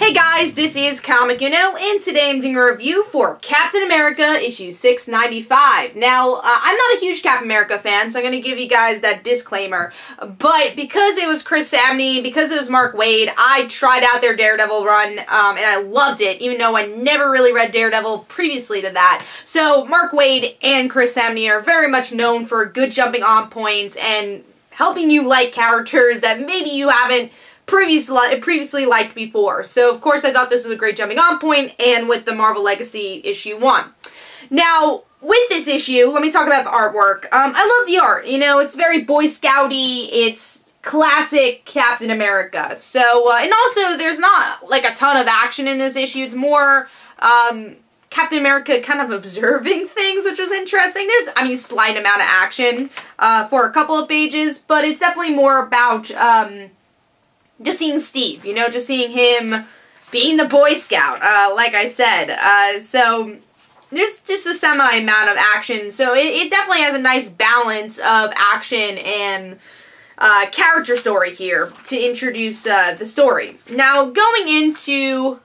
Hey guys, this is Comic Uno, and today I'm doing a review for Captain America issue 695. Now, I'm not a huge Captain America fan, so I'm going to give you guys that disclaimer, but because it was Chris Samnee, because it was Mark Waid, I tried out their Daredevil run, and I loved it, even though I never really read Daredevil previously to that. So, Mark Waid and Chris Samnee are very much known for good jumping on points and helping you like characters that maybe you haven't previously liked before. So, of course, I thought this was a great jumping on point, and with the Marvel Legacy issue 1. Now, with this issue, let me talk about the artwork. I love the art. You know, it's very Boy Scouty. It's classic Captain America. So, and also, there's not, like, a ton of action in this issue. It's more, Captain America kind of observing things, which was interesting. There's, I mean, slight amount of action, for a couple of pages, but it's definitely more about, just seeing Steve, you know, just seeing him being the Boy Scout, like I said. So, there's just a semi-amount of action, so it definitely has a nice balance of action and character story here to introduce the story. Now, going into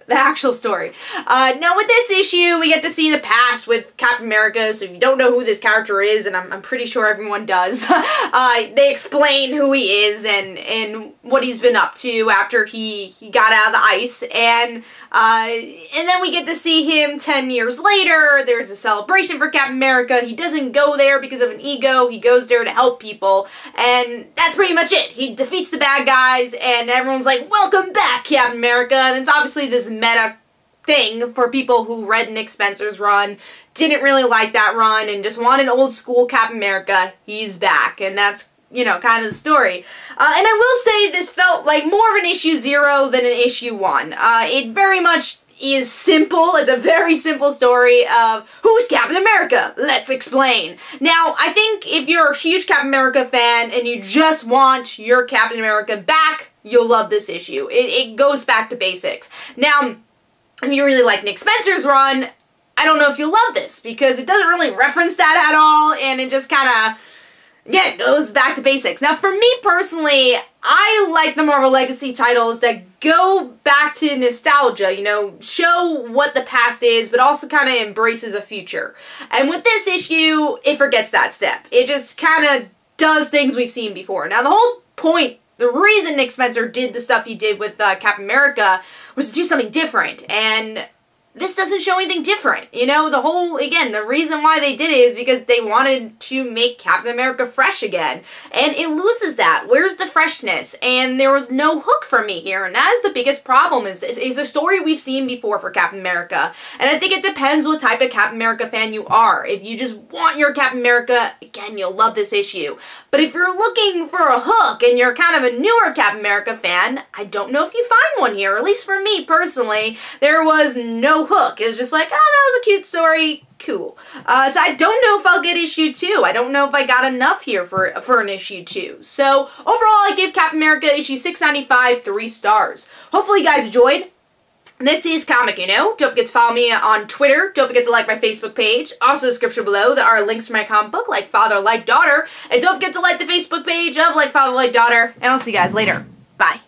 the actual story. Now, with this issue, we get to see the past with Captain America, so if you don't know who this character is, and I'm pretty sure everyone does, they explain who he is and what he's been up to after he got out of the ice, and then we get to see him 10 years later. There's a celebration for Captain America. He doesn't go there because of an ego. He goes there to help people, and that's pretty much it. He defeats the bad guys, and everyone's like, "Welcome back, Captain America," and it's obviously this meta thing for people who read Nick Spencer's run, didn't really like that run, and just wanted old school Captain America. He's back, and that's, you know, kind of the story. And I will say this felt like more of an issue 0 than an issue 1. It very much is simple. It's a very simple story of who's Captain America? Let's explain. Now, I think if you're a huge Captain America fan and you just want your Captain America back, you'll love this issue. It goes back to basics. Now, if you really like Nick Spencer's run, I don't know if you'll love this, because it doesn't really reference that at all, and it just kind of, yeah, it goes back to basics. Now, for me personally, I like the Marvel Legacy titles that go back to nostalgia, you know, show what the past is, but also kind of embraces a future. And with this issue, it forgets that step. It just kind of does things we've seen before. Now, the whole point, the reason Nick Spencer did the stuff he did with Captain America was to do something different, and this doesn't show anything different. You know, the whole, again, the reason why they did it is because they wanted to make Captain America fresh again. And it loses that. Where's the freshness? And there was no hook for me here. And that is the biggest problem, is a story we've seen before for Captain America. And I think it depends what type of Captain America fan you are. If you just want your Captain America, again, you'll love this issue. But if you're looking for a hook and you're kind of a newer Captain America fan, I don't know if you find one here. At least for me, personally, there was no hook. It was just like, oh, that was a cute story, cool. So I don't know if I'll get issue 2. I don't know if I got enough here for an issue 2. So overall, I give Captain America issue 695 3 stars. Hopefully you guys enjoyed. This is Comic Uno. Don't forget to follow me on Twitter. Don't forget to like my Facebook page. Also, in the description below, there are links for my comic book, Like Father, Like Daughter. And don't forget to like the Facebook page of Like Father, Like Daughter. And I'll see you guys later. Bye.